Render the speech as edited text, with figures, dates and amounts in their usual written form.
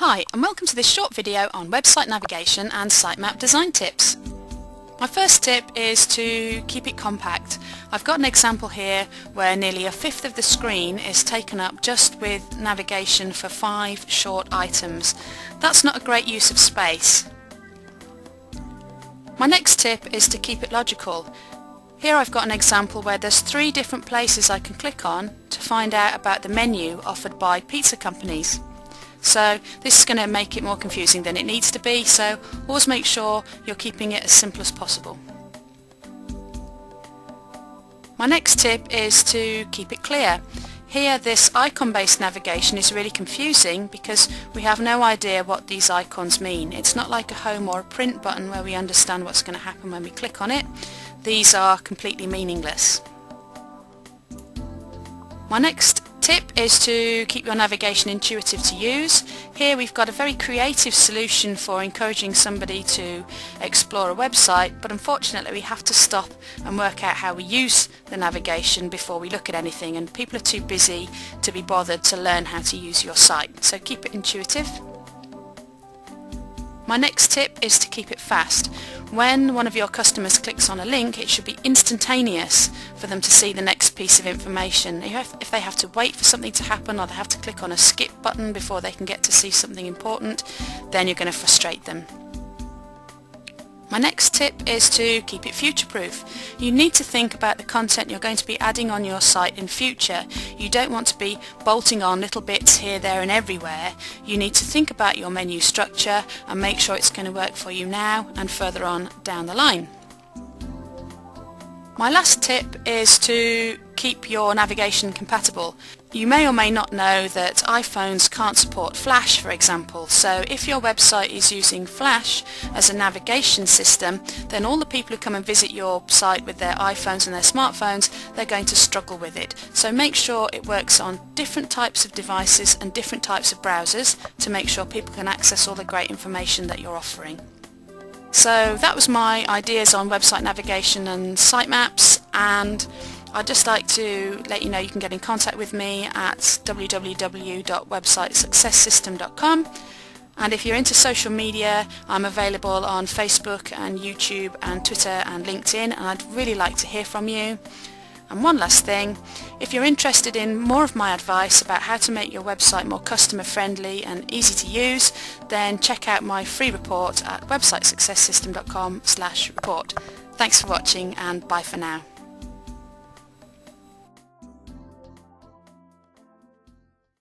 Hi, and welcome to this short video on website navigation and sitemap design tips. My first tip is to keep it compact. I've got an example here where nearly a fifth of the screen is taken up just with navigation for 5 short items. That's not a great use of space. My next tip is to keep it logical. Here I've got an example where there's 3 different places I can click on to find out about the menu offered by pizza companies. So this is going to make it more confusing than it needs to be, so always make sure you're keeping it as simple as possible. My next tip is to keep it clear. Here this icon-based navigation is really confusing because we have no idea what these icons mean. It's not like a home or a print button where we understand what's going to happen when we click on it. These are completely meaningless. My next tip is to keep your navigation intuitive to use. Here we've got a very creative solution for encouraging somebody to explore a website, but unfortunately we have to stop and work out how we use the navigation before we look at anything, and people are too busy to be bothered to learn how to use your site. So keep it intuitive. My next tip is to keep it fast. When one of your customers clicks on a link, it should be instantaneous for them to see the next piece of information. If they have to wait for something to happen, or they have to click on a skip button before they can get to see something important, then you're going to frustrate them. My next tip is to keep it future-proof. You need to think about the content you're going to be adding on your site in future. You don't want to be bolting on little bits here, there and everywhere. You need to think about your menu structure and make sure it's going to work for you now and further on down the line. My last tip is to keep your navigation compatible. You may or may not know that iPhones can't support Flash, for example, so if your website is using Flash as a navigation system, then all the people who come and visit your site with their iPhones and their smartphones, they're going to struggle with it. So make sure it works on different types of devices and different types of browsers to make sure people can access all the great information that you're offering. So that was my ideas on website navigation and sitemaps, and I'd just like to let you know you can get in contact with me at www.websitesuccesssystem.com, and if you're into social media, I'm available on Facebook and YouTube and Twitter and LinkedIn, and I'd really like to hear from you. And one last thing, if you're interested in more of my advice about how to make your website more customer friendly and easy to use, then check out my free report at websitesuccesssystem.com/report. Thanks for watching, and bye for now.